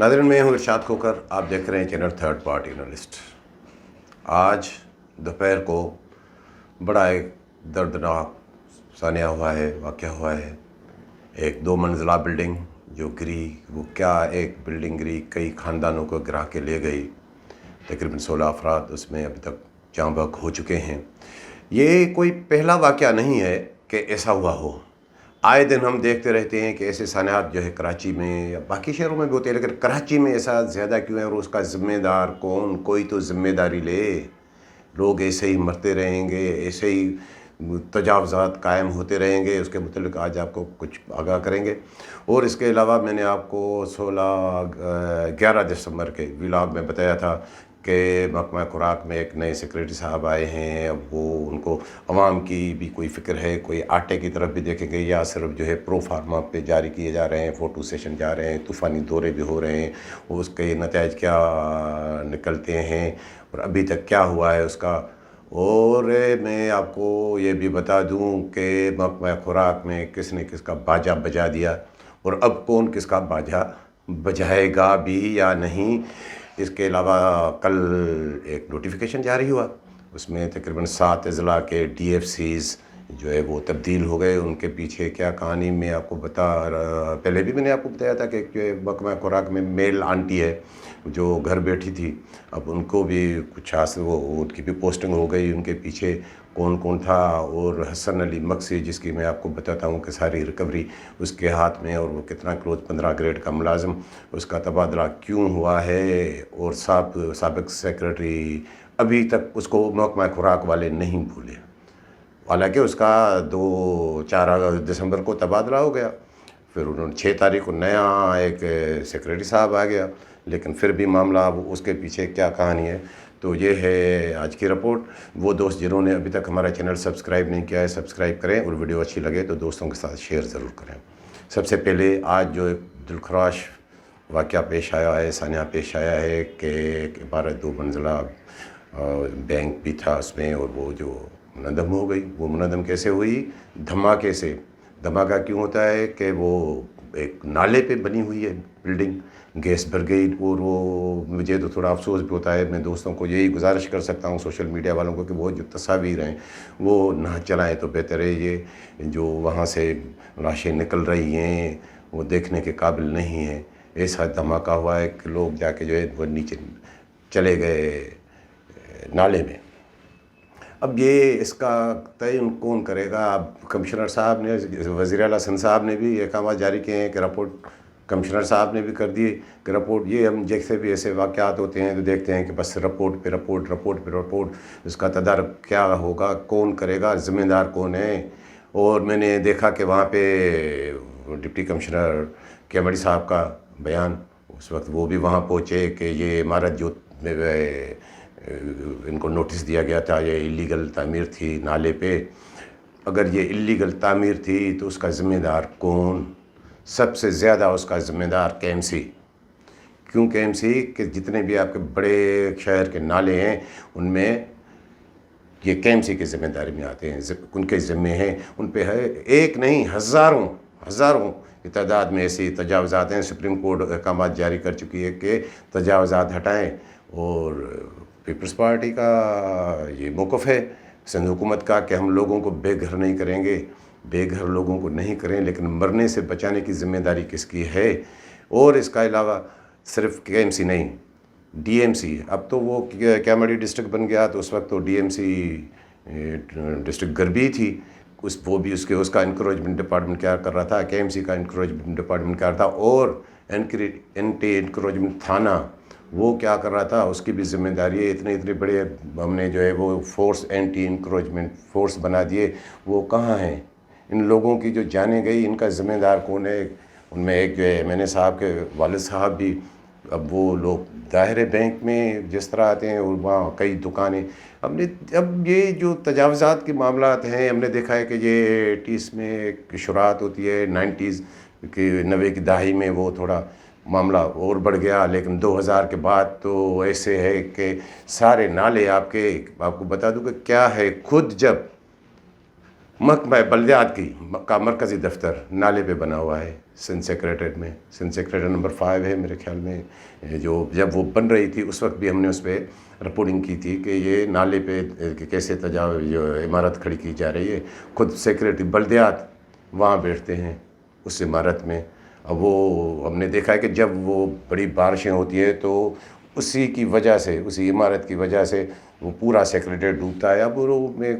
नाज़रीन, मैं हूँ इरशाद खोकर। आप देख रहे हैं चैनल थर्ड पार्टी एनालिस्ट। आज दोपहर को बड़ा एक दर्दनाक सानिया हुआ है, वाक़या हुआ है। एक 2 मंजिला बिल्डिंग जो गिरी, वो क्या एक बिल्डिंग गिरी, कई ख़ानदानों को गिरा के ले गई। तकरीबन 16 अफराद उसमें अभी तक जाँ बहक हो चुके हैं। ये कोई पहला वाक़या नहीं है कि ऐसा हुआ हो। आए दिन हम देखते रहते हैं कि ऐसे सानियात जो है कराची में या बाकी शहरों में भी होते हैं, लेकिन कराची में ऐसा ज़्यादा क्यों है और उसका ज़िम्मेदार कौन? कोई तो ज़िम्मेदारी ले। लोग ऐसे ही मरते रहेंगे, ऐसे ही तजावज़ात कायम होते रहेंगे। उसके मुतल्लिक़ आज आपको कुछ आगाह करेंगे। और इसके अलावा मैंने आपको 11 दिसंबर के व्लॉग में बताया था कि महकमा खुराक में एक नए सेक्रेटरी साहब आए हैं। अब वो उनको अवाम की भी कोई फ़िक्र है, कोई आटे की तरफ भी देखेंगे या सिर्फ जो है प्रो फार्मा पे जारी किए जा रहे हैं, फ़ोटो सेशन जा रहे हैं, तूफ़ानी दौरे भी हो रहे हैं, उसके नतीजे क्या निकलते हैं और अभी तक क्या हुआ है उसका। और मैं आपको ये भी बता दूं कि महकमा खुराक में किसने किसका बाजा बजा दिया और अब कौन किसका बाजा बजाएगा भी या नहीं। इसके अलावा कल एक नोटिफिकेशन जारी हुआ, उसमें तकरीबन 7 अज़ला के DFCs जो है वो तब्दील हो गए। उनके पीछे क्या कहानी मैं आपको पहले भी मैंने आपको बताया था कि महकमा खुराक में मेल आंटी है जो घर बैठी थी, अब उनको भी कुछ वो उनकी भी पोस्टिंग हो गई। उनके पीछे कौन कौन था, और हसन अली मक्सी जिसकी मैं आपको बताता हूँ कि सारी रिकवरी उसके हाथ में, और वो कितना क्लोज 15 ग्रेड का मुलाजिम, उसका तबादला क्यों हुआ है, और साबिक़ सेक्रेटरी अभी तक उसको महकमा खुराक वाले नहीं भूले। हालांकि उसका 4 दिसंबर को तबादला हो गया, फिर उन्होंने 6 तारीख को नया एक सेक्रेटरी साहब आ गया, लेकिन फिर भी मामला अब उसके पीछे क्या कहानी है। तो ये है आज की रिपोर्ट। वो दोस्त जिन्होंने अभी तक हमारा चैनल सब्सक्राइब नहीं किया है, सब्सक्राइब करें, और वीडियो अच्छी लगे तो दोस्तों के साथ शेयर ज़रूर करें। सबसे पहले आज जो एक दिलखराश वाक़या पेश आया है, सानिया पेश आया है कि एक इमारत 2 मंजिला बैंक भी था उसमें, और वो जो मुनद्दम हो गई। वो मुनद्दम कैसे हुई? धमाके से। धमाका क्यों होता है कि वो एक नाले पे बनी हुई है बिल्डिंग, गैस भर गई। और वो मुझे तो थोड़ा अफसोस भी होता है। मैं दोस्तों को यही गुजारिश कर सकता हूँ, सोशल मीडिया वालों को, कि वो जो तस्वीर हैं वो ना चलाएं तो बेहतर है। ये जो वहाँ से लाशें निकल रही हैं वो देखने के काबिल नहीं है। ऐसा धमाका हुआ है कि लोग जाके जो है वो नीचे चले गए नाले में। अब ये इसका तयन कौन करेगा? अब कमिश्नर साहब ने, वज़ीर आला हसन साहब ने भी अहकाम जारी किए हैं कि रिपोर्ट, कमिश्नर साहब ने भी कर दिए कि रिपोर्ट, ये हम जैसे भी ऐसे वाक़यात होते हैं तो देखते हैं कि बस रिपोर्ट पे रिपोर्ट, इसका तदारक क्या होगा, कौन करेगा, ज़िम्मेदार कौन है। और मैंने देखा कि वहाँ पे डिप्टी कमिश्नर केमड़ी साहब का बयान, उस वक्त वो भी वहाँ पहुँचे कि ये इमारत जो इनको नोटिस दिया गया था, ये इलीगल तामीर थी नाले पे। अगर ये इलीगल तामीर थी तो उसका ज़िम्मेदार कौन? सबसे ज़्यादा उसका ज़िम्मेदार KMC। क्यों KMC? कि जितने भी आपके बड़े शहर के नाले हैं उनमें ये KMC की ज़िम्मेदारी में आते हैं, उनके ज़िम्मे हैं। उन पे है एक नहीं हज़ारों की तादाद में ऐसी तजावज़ात हैं। सुप्रीम कोर्ट अहकाम जारी कर चुकी है कि तजावज़ात हटाएँ, और पीपल्स पार्टी का ये मौक़िफ़ है, सिंध हुकूमत का, कि हम लोगों को बेघर नहीं करेंगे, बेघर लोगों को नहीं करें, लेकिन मरने से बचाने की ज़िम्मेदारी किसकी है? और इसका अलावा सिर्फ KMC नहीं, DMC, अब तो वो कैमड़ी डिस्ट्रिक्ट बन गया, तो उस वक्त तो DMC डिस्ट्रिक्ट गरबी थी, उसका इंक्रोचमेंट डिपार्टमेंट क्या कर रहा था, KMC का इंक्रोचमेंट डिपार्टमेंट क्या कर रहा था, और एंटी इंक्रोचमेंट थाना वो क्या कर रहा था, उसकी भी जिम्मेदारी है। इतने बड़े हमने जो है वो फोर्स, एंटी इंक्रोचमेंट फोर्स बना दिए, वो कहाँ हैं? इन लोगों की जो जाने गई, इनका ज़िम्मेदार कौन है? उनमें एक जो है MNA साहब के वालिद साहब भी, अब वो लोग ज़ाहिर बैंक में जिस तरह आते हैं, और वहाँ कई दुकानें, अब ये जो तजावज़ात के मामलात हैं, हमने देखा है कि ये 80s में एक शुरुआत होती है, 90s की 90 की दहाई में वो थोड़ा मामला और बढ़ गया, लेकिन 2000 के बाद तो ऐसे है कि सारे नाले आपको बता दूं कि क्या है, खुद जब محکمہ بلدیات کا مرکزی دفتر نالے پہ بنا ہوا ہے سندھ سیکریٹریٹ میں. سندھ سیکریٹریٹ نمبر 5 ہے میرے خیال میں. جو جب وہ بن رہی تھی اس وقت بھی ہم نے اس پہ رپورٹنگ کی تھی کہ یہ نالے پہ کیسے تجاوز جو عمارت کھڑی کی جا رہی ہے. خود سیکریٹری بلدیات وہاں بیٹھتے ہیں اس عمارت میں. اب وہ ہم نے دیکھا ہے کہ جب وہ بڑی بارشیں ہوتی ہیں تو اسی کی وجہ سے، اسی عمارت کی وجہ سے وہ پورا سیکریٹریٹ ڈوبتا ہے. اب وہ میں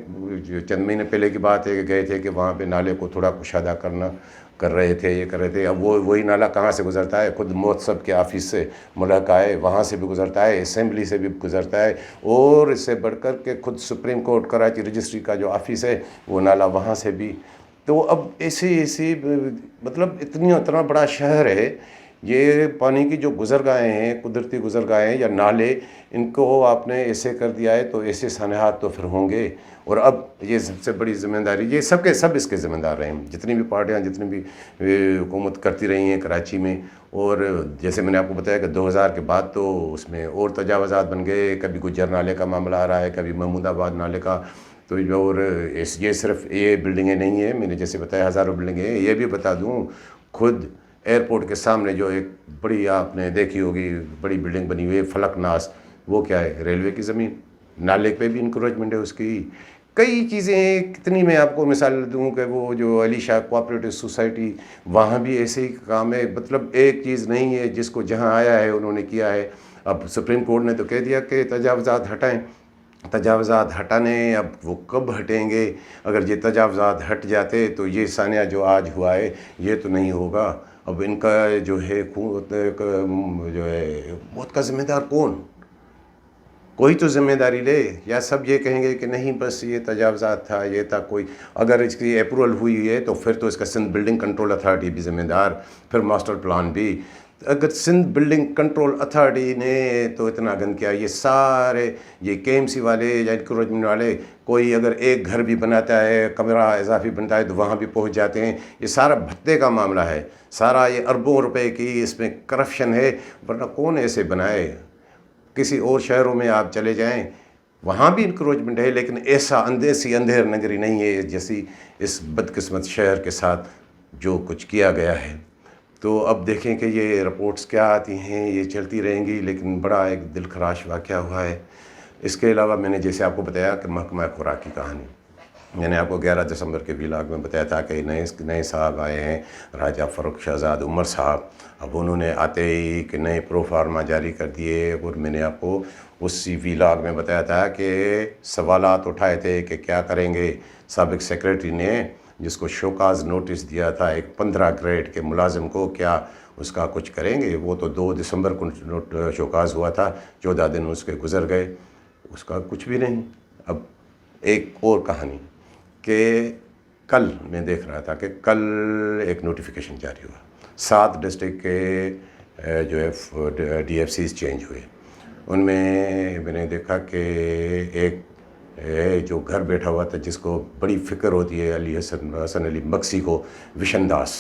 جو چند مہینے پہلے کی بات ہے کہ گئے تھے کہ وہاں پہ نالے کو تھوڑا کشادہ کر رہے تھے، یہ کر رہے تھے. اب وہی نالا کہاں سے گزرتا ہے؟ خود مہتسب کے آفس سے ملحقہ ہے، وہاں سے بھی گزرتا ہے، اسمبلی سے بھی گزرتا ہے، اور اس سے بڑھ کر کے خود سپریم کورٹ کراچی رجسٹری کا جو آفس ہے وہ نالا وہاں سے بھی. تو اب ایسی مطلب اتنا بڑا شہر ہے، یہ پانی کی جو گزرگاہیں ہیں، قدرتی گزرگاہیں یا نالے، ان کو آپ نے ایسے کر دیا ہے تو ایسے سانحات تو پھر ہوں گے. اور اب یہ سب سے بڑی ذمہ داری، یہ سب کے سب اس کے ذمہ دار رہے ہیں، جتنی بھی پارٹیاں، جتنی بھی حکومت کرتی رہی ہیں کراچی میں. اور جیسے میں نے آپ کو بتایا کہ 2000 کے بعد تو اس میں اور تجاوزات بن گئے. کبھی گجر نالے کا معاملہ آ رہا ہے، کبھی محمود آباد نالے کا. تو اور یہ صرف یہ بلڈنگیں نہیں ہیں، میں نے جیسے بتایا ہزاروں بلڈنگیں ہیں. یہ بھی بتا دوں، خود ایئرپورٹ کے سامنے جو ایک بڑی آپ نے دیکھی ہوگی بڑی بلڈنگ بنی ہوئی ہے فلک ناس، وہ کیا ہے؟ ریلوے کی زمین. نالے پہ بھی انکروچمنٹ ہے اس کی. کئی چیزیں ہیں، کتنی میں آپ کو مثال دوں کہ وہ جو علی شاہ کوآپریٹو سوسائٹی، وہاں بھی ایسے ہی کام ہے. مطلب ایک چیز نہیں ہے جس کو جہاں آیا ہے انہوں نے کیا ہے. اب سپریم کورٹ نے تو کہہ دیا کہ تجاوزات ہٹائیں. تجاوزات ہٹانے اب وہ کب ہٹیں گے؟ اگر یہ تجاوزات ہٹ جاتے تو یہ سانحہ جو آج ہوا ہے یہ تو نہیں ہوگا. اب ان کا جو ہے موت کا ذمہ دار کون؟ کوئی تو ذمہ داری لے. یا سب یہ کہیں گے کہ نہیں بس یہ تجاوزات تھا، یہ تھا. کوئی اگر اس کی اپروول ہوئی ہے تو پھر تو اس کا سندھ بلڈنگ کنٹرول اتھارٹی بھی ذمہ دار، پھر ماسٹر پلان بھی. اگر سندھ بلڈنگ کنٹرول اتھارٹی نے تو اتنا گند کیا، یہ سارے یہ کے ایم سی والے یا انکروچمنٹ والے، کوئی اگر ایک گھر بھی بناتا ہے، کمرہ اضافی بنتا ہے تو وہاں بھی پہنچ جاتے ہیں. یہ سارا بھتے کا معاملہ ہے، سارا یہ اربوں روپے کی اس میں کرپشن ہے. ورنہ کون ایسے بنائے؟ کسی اور شہروں میں آپ چلے جائیں، وہاں بھی انکروچمنٹ ہے، لیکن ایسا اندھیر نگری نہیں ہے جیسی اس بدقسمت شہر کے ساتھ جو کچھ کیا گیا ہے. تو اب دیکھیں کہ یہ رپورٹس کیا آتی ہیں، یہ چلتی رہیں گی. لیکن بڑا ایک دل خراش واقعہ ہوا ہے. اس کے علاوہ میں نے جیسے آپ کو بتایا کہ محکمہ خوراک کی کہانی، میں نے آپ کو 11 دسمبر کے ویلاگ میں بتایا تھا کہ نئے صاحب آئے ہیں، راجہ فاروق شہزاد عمر صاحب. اب انہوں نے آتے ہی کہ نئے پرو فارما جاری کر دیے. اور میں نے آپ کو اسی ویلاگ میں بتایا تھا کہ سوالات اٹھائے تھے کہ کیا کریں گے. سابق سیکریٹری نے جس کو شوکاز نوٹس دیا تھا ایک 15 گریڈ کے ملازم کو، کیا اس کا کچھ کریں گے؟ وہ تو 2 دسمبر کو شوکاز ہوا تھا، 14 دن اس کے گزر گئے، اس کا کچھ بھی نہیں. اب ایک اور کہانی کہ کل میں دیکھ رہا تھا کہ کل ایک نوٹیفیکیشن جاری ہوا، 7 ڈسٹرکٹ کے جو ہے ڈی ایف سیز چینج ہوئے. ان میں نے دیکھا کہ ایک جو گھر بیٹھا ہوا تھا جس کو بڑی فکر ہوتی ہے حسن علی مکسی کو، وشن داس،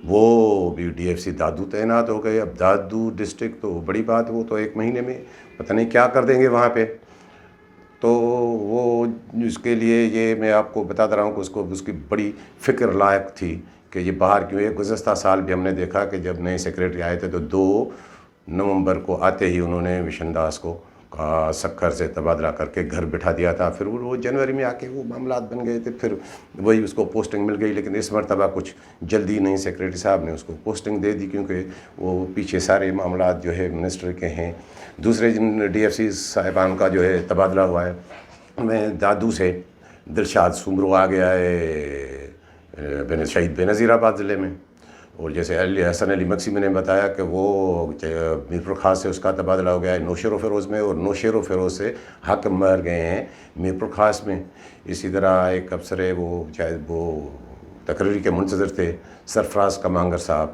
وہ بھی ڈی ایف سی دادو تعینات ہو گئے. اب دادو ڈسٹرکٹ تو بڑی بات، وہ تو 1 مہینے میں پتہ نہیں کیا کر دیں گے وہاں پہ. تو وہ اس کے لیے یہ میں آپ کو بتاتا رہا ہوں کہ اس کی بڑی فکر لائق تھی کہ یہ باہر کیوں ہے. گزشتہ سال بھی ہم نے دیکھا کہ جب نئے سیکریٹری آئے تھے تو 2 نومبر کو آتے ہی انہوں نے وشن داس کو سکھر سے تبادلہ کر کے گھر بٹھا دیا تھا. پھر وہ جنوری میں آ کے وہ معاملات بن گئے تھے، پھر وہی اس کو پوسٹنگ مل گئی. لیکن اس مرتبہ کچھ جلدی نہیں، سیکریٹری صاحب نے اس کو پوسٹنگ دے دی کیونکہ وہ پیچھے سارے معاملات جو ہے منسٹر کے ہیں. دوسرے جن ڈی ایف سی صاحبان کا جو ہے تبادلہ ہوا ہے، میں دادو سے دلشاد سومرو آ گیا ہے شہید بے نظیر آباد ضلع میں. اور جیسے حسن علی مکسی میں نے بتایا کہ وہ میرپور خاص سے اس کا تبادلہ ہو گیا ہے نوشیر و فیروز میں، اور نوشیر و فیروز سے حاکم مر گئے ہیں میرپور خاص میں. اسی طرح ایک افسر ہے، وہ شاید وہ تقرری کے منتظر تھے، سرفراز کمانگر صاحب،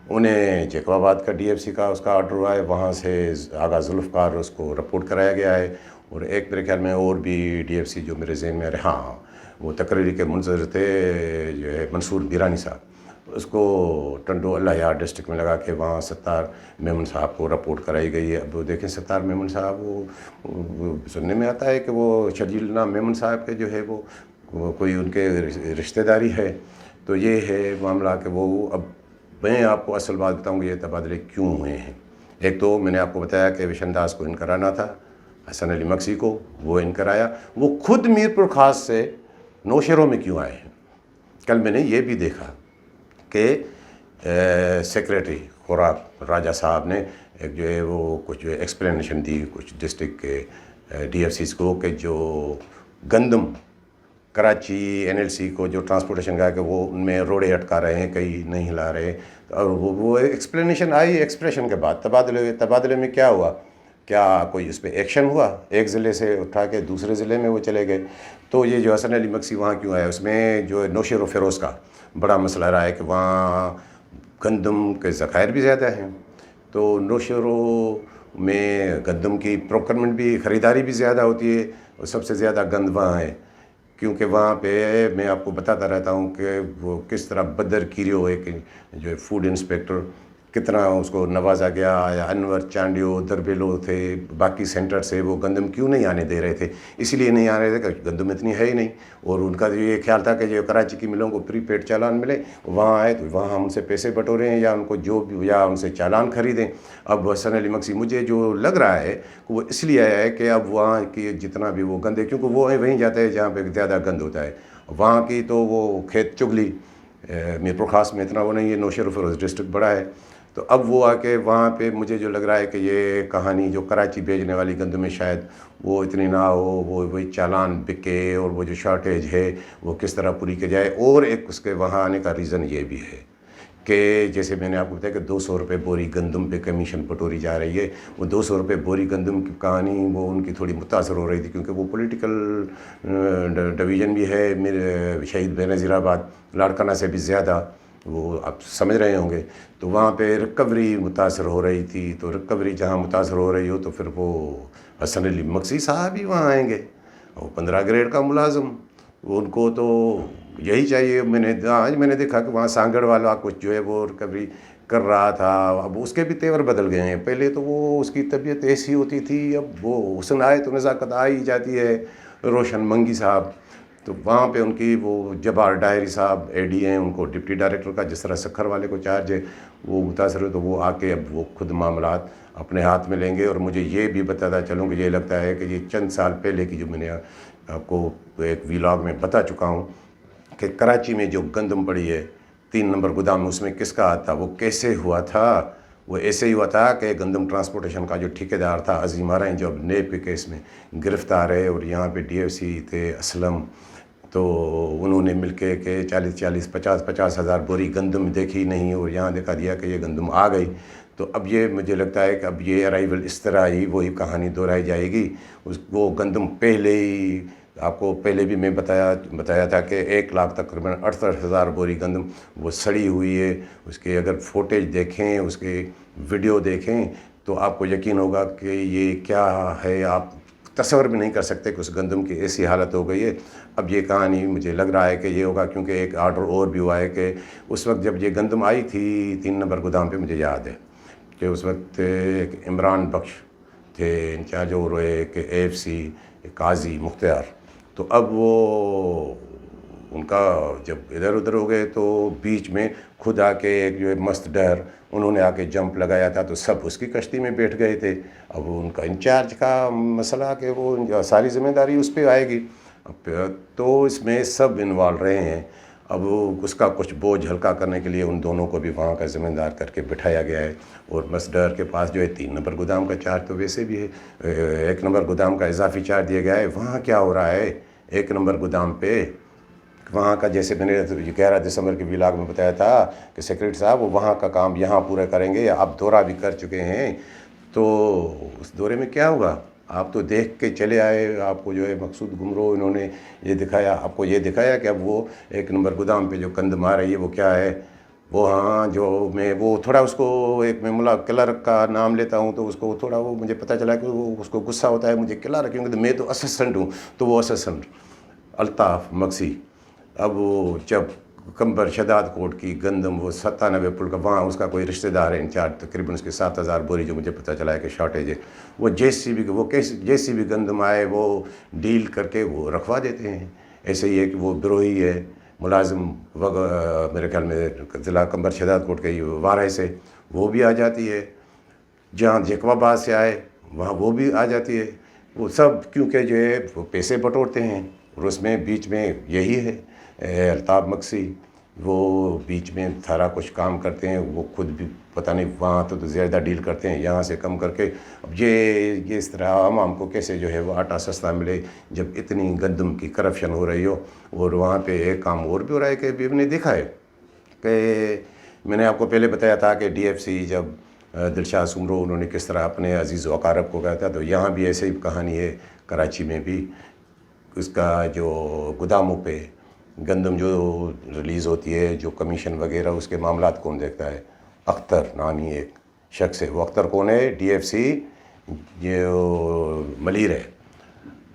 انہیں جیکو آباد کا ڈی ایف سی کا اس کا آرڈر ہوا ہے، وہاں سے آغا ذوالفقار اس کو رپورٹ کرایا گیا ہے. اور ایک میرے خیال میں اور بھی ڈی ایف سی جو میرے ذہن میں ہاں وہ تقرری کے منتظر تھے، جو ہے منصور بیرانی صاحب، اس کو ٹنڈو اللہ یار ڈسٹرکٹ میں لگا کے وہاں ستار میمن صاحب کو رپورٹ کرائی گئی ہے. اب دیکھیں ستار میمن صاحب، وہ سننے میں آتا ہے کہ وہ شرجیل نام میمن صاحب کے جو ہے وہ वो कोई उनके रिश्ते दारी है। तो ये है मामला कि वो, अब मैं आपको असल बात बताऊँगा ये तबादले क्यों हुए हैं। एक तो मैंने आपको बताया कि विशन दास को इनकर आना था, हसन अली मक्सी को, वो इनकर आया। वो खुद मीरपुर खास से नौशेरों में क्यों आए हैं। कल मैंने ये भी देखा कि सेक्रेटरी खुराक राजा साहब ने एक जो है वो कुछ एक्सप्लेनेशन दी कुछ डिस्ट्रिक्ट के DFCs को कि जो गंदम कराची NLC को जो ट्रांसपोर्टेशन का है कि वो उनमें रोड़े अटका रहे हैं, कहीं नहीं हिला रहे। और वो एक्सप्लेनेशन आई एक्सप्रेशन के बाद। तबादले में क्या हुआ, क्या कोई इस पर एक्शन हुआ? एक ज़िले से उठा के दूसरे ज़िले में वो चले गए। तो ये जो हसन अली मक्सी वहाँ क्यों आया, उसमें जो नौशेर फ़िरोज़ का बड़ा मसला रहा है कि वहाँ गंदम के ज़खायर भी ज़्यादा हैं। तो नौशेरों में गंदम की प्रोक्योरमेंट भी, ख़रीदारी भी ज़्यादा होती है, और सबसे ज़्यादा गंद वहाँ है। क्योंकि वहाँ पे मैं आपको बताता रहता हूँ कि वो किस तरह बदर कीरियो, एक जो फूड इंस्पेक्टर, कितना उसको नवाजा गया, या अनवर चांडियो दरबेलो थे, बाकी सेंटर से वो गंदम क्यों नहीं आने दे रहे थे? इसीलिए नहीं आ रहे थे कि गंदम इतनी है ही नहीं। और उनका जो ये ख्याल था कि जो कराची की मिलों को प्रीपेड चालान मिले, वहाँ आए तो वहाँ हम उनसे पैसे बटोरें या उनको जो भी, या उनसे चालान ख़रीदें। अब हसन अली मक्सी मुझे जो लग रहा है कि वो इसलिए आया है कि अब वहाँ की जितना भी वो गंद है, क्योंकि वो वहीं जाता है जहाँ पर ज़्यादा गंद होता है। वहाँ की तो वो खेत चुगली, मीरपुर खास में इतना वो नहीं है, नौशेर फ़िरोज़ डिस्ट्रिक्ट बड़ा है। तो अब वो आके वहाँ पे मुझे जो लग रहा है कि ये कहानी जो कराची भेजने वाली गंदम में शायद वो इतनी ना हो, वो वही चालान बिके, और वो जो शॉर्टेज है वो किस तरह पूरी की जाए। और एक उसके वहाँ आने का रीज़न ये भी है कि जैसे मैंने आपको बताया कि 200 रुपये बोरी गंदम पे कमीशन बटोरी जा रही है। वो 200 रुपये बोरी गंदम की कहानी वो उनकी थोड़ी मुतासर हो रही थी, क्योंकि वो पॉलिटिकल डिवीज़न भी है मेरे शहीद बेनज़ीराबाद लाड़काना से भी ज़्यादा, वो आप समझ रहे होंगे। तो वहाँ पे रिकवरी मुतासर हो रही थी। तो रिकवरी जहाँ मुतासर हो रही हो तो फिर वो हसन अली मक्सी साहब ही वहाँ आएंगे, वो 15 ग्रेड का मुलाजिम, उनको तो यही चाहिए। आज मैंने देखा कि वहाँ सांगड़ वाला कुछ जो है वो रिकवरी कर रहा था। अब उसके भी तेवर बदल गए हैं। पहले तो वो उसकी तबीयत ऐसी होती थी, अब वो हुस्न आए तो नज़ाकत आ ही जाती है। रोशन मंगी साहब, तो वहाँ पे उनकी वो जबार डायरी साहब AD हैं, उनको डिप्टी डायरेक्टर का जिस तरह सखर वाले को चार्ज है, वो मुतासर है। तो वो आके अब वो खुद मामलात अपने हाथ में लेंगे। और मुझे ये भी बताता चलूँ कि ये लगता है कि ये चंद साल पहले की जो मैंने आपको एक व्लॉग में बता चुका हूँ कि कराची में जो गंदम पड़ी है 3 नंबर गोदाम में, उसमें किसका हाथ था, वो कैसे हुआ था? वो ऐसे ही हुआ था कि गंदम ट्रांसपोर्टेशन का जो ठेकेदार था अजीम आरइन, जो अब नेब के केस में गिरफ़्तार है, और यहाँ पे DFC थे असलम, तो उन्होंने मिलके के 40-40, 50-50 हज़ार बोरी गंदम देखी नहीं, और यहाँ दिखा दिया कि ये गंदम आ गई। तो अब ये मुझे लगता है कि अब ये अराइवल इस तरह ही वही कहानी दोहराई जाएगी। वो गंदम पहले ही, आपको पहले भी मैं बताया था कि 1 लाख तकरीबन 68,000 बोरी गंदम वो सड़ी हुई है। उसके अगर फुटेज देखें, उसके वीडियो देखें, तो आपको यकीन होगा कि ये क्या है। आप तस्वर भी नहीं कर सकते कि उस गंदम की ऐसी हालत हो गई है। अब ये कहानी मुझे लग रहा है कि ये होगा, क्योंकि एक आर्डर और भी हुआ है कि उस वक्त जब ये गंदम आई थी 3 नंबर गोदाम पे, मुझे याद है कि उस वक्त एक इमरान बख्श थे इंचार्ज, और एक AFC काजी मुख्तियार। तो अब वो उनका जब इधर उधर हो गए तो बीच में खुद आके एक जो मस्त डर उन्होंने आके जंप लगाया था, तो सब उसकी कश्ती में बैठ गए थे। अब उनका इंचार्ज का मसला कि वो सारी ज़िम्मेदारी उस पर आएगी। अब तो इसमें सब इन्वॉल्व रहे हैं। अब उसका कुछ बोझ हल्का करने के लिए उन दोनों को भी वहाँ का ज़िम्मेदार करके बिठाया गया है। और मसडर के पास जो है 3 नंबर गोदाम का चार्ज तो वैसे भी है, 1 नंबर गोदाम का इजाफी चार्ज दिया गया है। वहाँ क्या हो रहा है 1 नंबर गोदाम पे, वहाँ का, जैसे मैंने 11 दिसंबर के व्लॉग में बताया था कि सेक्रेटरी साहब वो वहाँ का काम यहाँ पूरा करेंगे, आप दौरा भी कर चुके हैं। तो उस दौरे में क्या हुआ, आप तो देख के चले आए। आपको जो है मकसूद गुमरो इन्होंने ये दिखाया, आपको ये दिखाया कि अब वो 1 नंबर गोदाम पे जो कंध मार रही है वो क्या है। वो हाँ, जो मैं वो थोड़ा उसको एक मैं मुला क्लर्क का नाम लेता हूँ, तो उसको थोड़ा वो मुझे पता चला कि वो उसको गुस्सा होता है, मुझे क्लर्क क्योंकि मैं तो असिस्टेंट हूँ। तो वो असिस्टेंट अल्ताफ़ मक्सी, अब वो जब कंबर शदाद कोट की गंदम वो 97 पुल का, वहाँ उसका कोई रिश्तेदार है इंचार्ज, तकरीबन उसके 7,000 बोरी जो मुझे पता चला है कि शॉर्टेज है। वो JCB वो कैसे JCB गंदम आए वो डील करके वो रखवा देते हैं। ऐसे ही एक वो बिरोही है मुलाजिम मेरे ख्याल में ज़िला कंबर शहदाद कोट के वाराई से, वो भी आ जाती है। जहाँ जैकबाबाद से आए वहाँ वो भी आ जाती है। वो सब क्योंकि जो है वो पैसे बटोरते हैं, और उसमें बीच में यही है अल्ताफ़ मक्सी, वो बीच में सारा कुछ काम करते हैं। वो खुद भी पता नहीं वहाँ तो ज़्यादा डील करते हैं, यहाँ से कम करके। अब ये इस तरह आवाम को कैसे जो है वो आटा सस्ता मिले जब इतनी गंदम की करप्शन हो रही हो। और वहाँ पे एक काम और भी हो रहा है कि अभी हमने देखा है कि मैंने आपको पहले बताया था कि DFC जब दिलशाद सुमरो उन्होंने किस तरह अपने अजीज़ व अकारब को कहा था, तो यहाँ भी ऐसे ही कहानी है। कराची में भी उसका जो गोदामों पे गंदम जो रिलीज़ होती है, जो कमीशन वगैरह, उसके मामलात कौन देखता है? अख्तर नामी एक शख्स है। वो अख्तर कौन है? DFC ये मलीर है,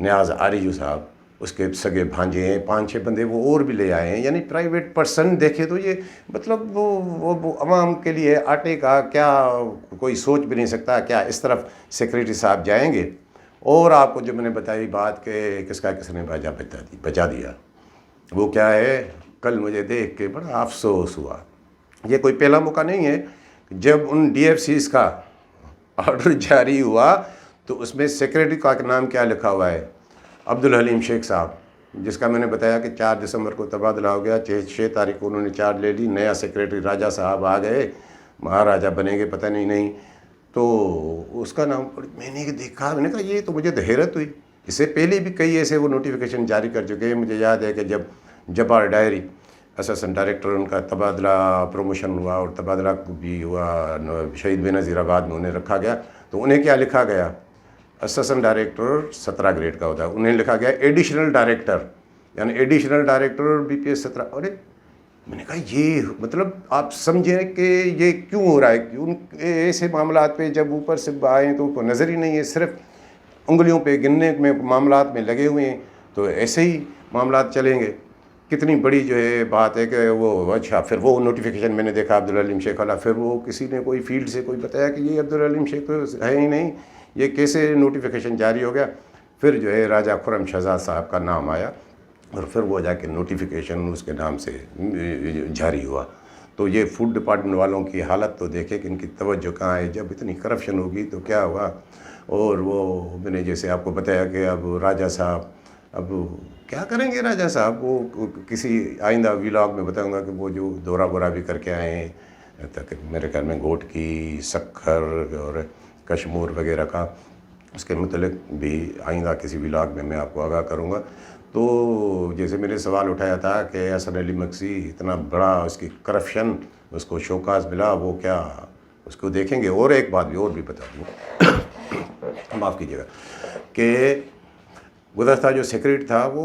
न्याज आरिजू साहब, उसके सगे भांजे हैं, 5-6 बंदे वो और भी ले आए हैं। यानी प्राइवेट पर्सन देखे तो ये मतलब वो अवाम के लिए आटे का क्या कोई सोच भी नहीं सकता क्या इस तरफ सेक्रेटरी साहब जाएंगे। और आपको जो मैंने बताई बात कि किसने बचा दिया, वो क्या है, कल मुझे देख के बड़ा अफसोस हुआ। ये कोई पहला मौका नहीं है। जब उन DFCs का ऑर्डर जारी हुआ तो उसमें सेक्रेटरी का नाम क्या लिखा हुआ है? अब्दुल हलीम शेख साहब, जिसका मैंने बताया कि 4 दिसंबर को तबादला हो गया, 6 तारीख को उन्होंने चार्ज ले ली। नया सेक्रेटरी राजा साहब आ गए, महाराजा बनेंगे पता नहीं। तो उसका नाम मैंने देखा, मैंने कहा ये तो मुझे तो हैरत हुई। इससे पहले भी कई ऐसे वो नोटिफिकेशन जारी कर चुके हैं। मुझे याद है कि जब जब्बार डायरी असिस्टेंट डायरेक्टर उनका तबादला प्रोमोशन हुआ और तबादला भी हुआ शहीद बेनज़ीराबाद में उन्हें रखा गया, तो उन्हें क्या लिखा गया? असिस्टेंट डायरेक्टर 17 ग्रेड का होता है, उन्हें लिखा गया एडिशनल डायरेक्टर, यानी एडिशनल डायरेक्टर BPS 17। अरे मैंने कहा ये मतलब आप समझें कि ये क्यों हो रहा है कि उन ऐसे मामलात पे जब ऊपर से आए तो उनको नज़र ही नहीं है, सिर्फ उंगलियों पे गिनने में मामलात में लगे हुए हैं। तो ऐसे ही मामलात चलेंगे। कितनी बड़ी जो है बात है कि वो अच्छा, फिर वो नोटिफिकेशन मैंने देखा अब्दुल हलीम शेख वाला, फिर वो किसी ने कोई फील्ड से कोई बताया कि ये अब्दुल हलीम शेख तो है ही नहीं, ये कैसे नोटिफिकेशन जारी हो गया। फिर जो है राजा खुर्रम शहजाद साहब का नाम आया और फिर वो जाके नोटिफिकेशन उसके नाम से जारी हुआ। तो ये फूड डिपार्टमेंट वालों की हालत तो देखे कि इनकी तवज्जो कहाँ है। जब इतनी करप्शन होगी तो क्या हुआ। और वो मैंने जैसे आपको बताया कि अब राजा साहब अब क्या करेंगे राजा साहब, वो किसी आइंदा व्लॉग में बताऊंगा कि वो जो दौरा वोरा भी करके आए हैं तक मेरे ख्याल में गोट की, सक्खर और कश्मीर वगैरह का, उसके मतलब भी आइंदा किसी व्लॉग में मैं आपको आगाह करूंगा। तो जैसे मैंने सवाल उठाया था कि हसन अली मक्सी इतना बड़ा उसकी करप्शन, उसको शोकास मिला, वो क्या उसको देखेंगे। और एक बात भी बता दूँ माफ़ कीजिएगा कि गुज़श्ता जो सेक्रेटरी था वो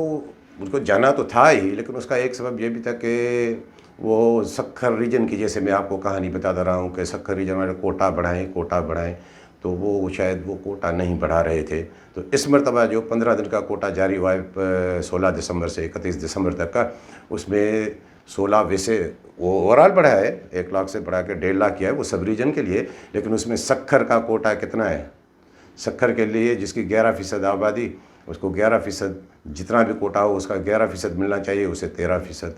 उनको जाना तो था ही, लेकिन उसका एक सबब ये भी था कि वो सक्खर रीजन की, जैसे मैं आपको कहानी बता रहा हूँ कि सक्खर रीजन वाले कोटा बढ़ाएं, तो वो शायद वो कोटा नहीं बढ़ा रहे थे। तो इस मरतबा जो 15 दिन का कोटा जारी हुआ है 16 दिसंबर से 31 दिसंबर तक का, उसमें 16 वैसे वो ओवरऑल बढ़ा है, 1 लाख से बढ़ा के 1.5 लाख किया है वो सब रीजन के लिए। लेकिन उसमें सक्खर का कोटा कितना है? सक्खर के लिए जिसकी 11% आबादी, उसको 11% जितना भी कोटा हो उसका 11% मिलना चाहिए, उसे 13%।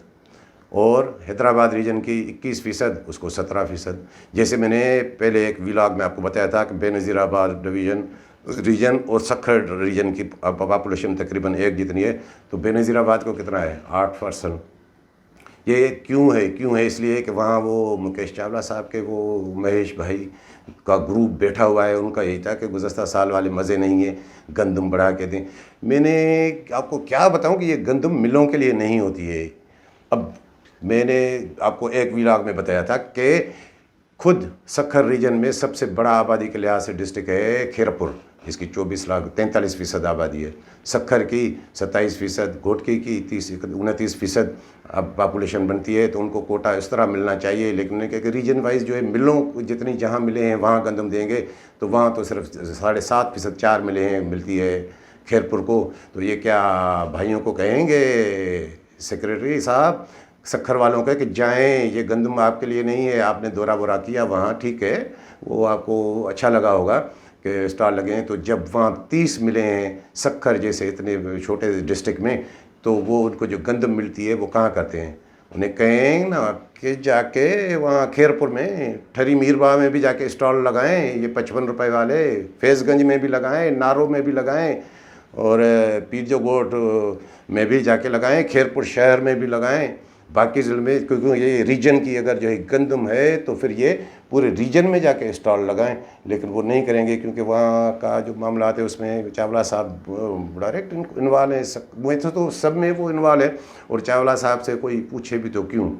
और हैदराबाद रीजन की 21%, उसको 17%। जैसे मैंने पहले एक व्लॉग में आपको बताया था कि बेनज़ीराबाद रीजन और सक्खर रीजन की पॉपुलेशन तकरीबन एक जितनी है, तो बेनज़ीराबाद को कितना है? 8%। ये क्यों है? इसलिए कि वहाँ वो मुकेश चावला साहब के वो महेश भाई का ग्रुप बैठा हुआ है। उनका यही था कि गुज़श्ता साल वाले मज़े नहीं है, गंदम बढ़ा के दें। मैंने आपको क्या बताऊं कि ये गंदम मिलों के लिए नहीं होती है। अब मैंने आपको एक व्लॉग में बताया था कि खुद सक्खर रीजन में सबसे बड़ा आबादी के लिहाज से डिस्ट्रिक्ट है खैरपुर, जिसकी 43% आबादी है। सक्खर की 27%, घोटकी की 29% अब पॉपुलेशन बनती है। तो उनको कोटा इस तरह मिलना चाहिए। लेकिन कि रीजन वाइज जो है मिलों जितनी जहाँ मिले हैं वहाँ गंदम देंगे, तो वहाँ तो सिर्फ 7.5% 4 मिलती है खैरपुर को। तो ये क्या भाइयों को कहेंगे सेक्रेटरी साहब सक्खर वालों का कि जाएं, ये गंदम आपके लिए नहीं है, आपने दौरा वोरा किया वहाँ, ठीक है, वो आपको अच्छा लगा होगा कि स्टॉल लगे हैं। तो जब वहाँ 30 मिले हैं सक्खर जैसे इतने छोटे डिस्ट्रिक्ट में, تو وہ ان کو جو گندم ملتی ہے وہ کہاں کرتے ہیں؟ انہیں کہیں نا کہ جا کے وہاں کھیرپور میں ٹھری میربا میں بھی جا کے اسٹال لگائیں، یہ 55 روپے والے فیض گنج میں بھی لگائیں، نارو میں بھی لگائیں، اور پیر جو گوٹ میں بھی جا کے لگائیں، کھیرپور شہر میں بھی لگائیں، باقی ضلع میں، کیونکہ یہ ریجن کی اگر جو ہے گندم ہے تو پھر یہ پورے ریجن میں جا کے اسٹال لگائیں، لیکن وہ نہیں کریں گے کیونکہ وہاں کا جو معاملات ہے اس میں چاولہ صاحب ڈائریکٹ انوالو ہیں، تو سب میں وہ انوالو ہے، اور چاولہ صاحب سے کوئی پوچھے بھی تو کیوں؟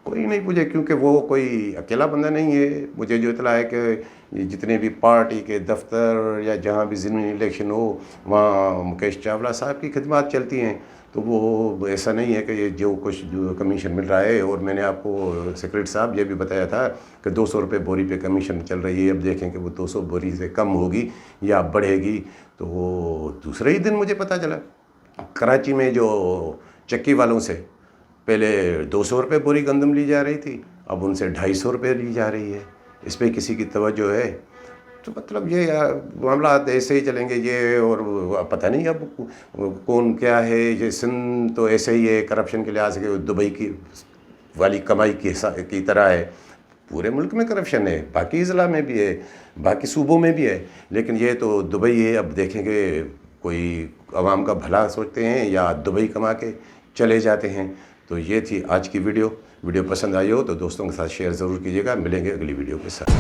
کوئی نہیں پوچھے، کیونکہ وہ کوئی اکیلا بندہ نہیں ہے۔ مجھے جو اطلاع ہے کہ جتنے بھی پارٹی کے دفتر یا جہاں بھی ضمنی الیکشن ہو وہاں مکیش چاولہ صاحب کی خدمات چلتی ہیں، تو وہ ایسا نہیں ہے کہ یہ جو کچھ جو کمیشن مل رہا ہے، اور میں نے آپ کو سیکرٹری صاحب یہ بھی بتایا تھا کہ 200 روپے بوری پہ کمیشن چل رہی ہے، اب دیکھیں کہ وہ 200 بوری سے کم ہوگی یا بڑھے گی۔ تو وہ دوسرے ہی دن مجھے پتہ چلا کراچی میں جو چکی والوں سے پہلے 200 روپے بوری گندم لی جا رہی تھی، اب ان سے 250 روپے لی جا رہی ہے۔ اس پہ کسی کی توجہ ہے؟ تو مطلب یہ معاملات ایسے ہی چلیں گے یہ، اور پتہ نہیں اب کون کیا ہے۔ یہ سندھ تو ایسے ہی ہے کرپشن کے لحاظ سے، دبئی کی والی کمائی کی طرح ہے، پورے ملک میں کرپشن ہے، باقی اضلاع میں بھی ہے، باقی صوبوں میں بھی ہے، لیکن یہ تو دبئی ہے۔ اب دیکھیں گے کوئی عوام کا بھلا سوچتے ہیں یا دبئی کما کے چلے جاتے ہیں۔ تو یہ تھی آج کی ویڈیو پسند آئی ہو تو دوستوں کے ساتھ شیئر ضرور کیجیے گا۔ ملیں گے اگلی ویڈیو کے ساتھ۔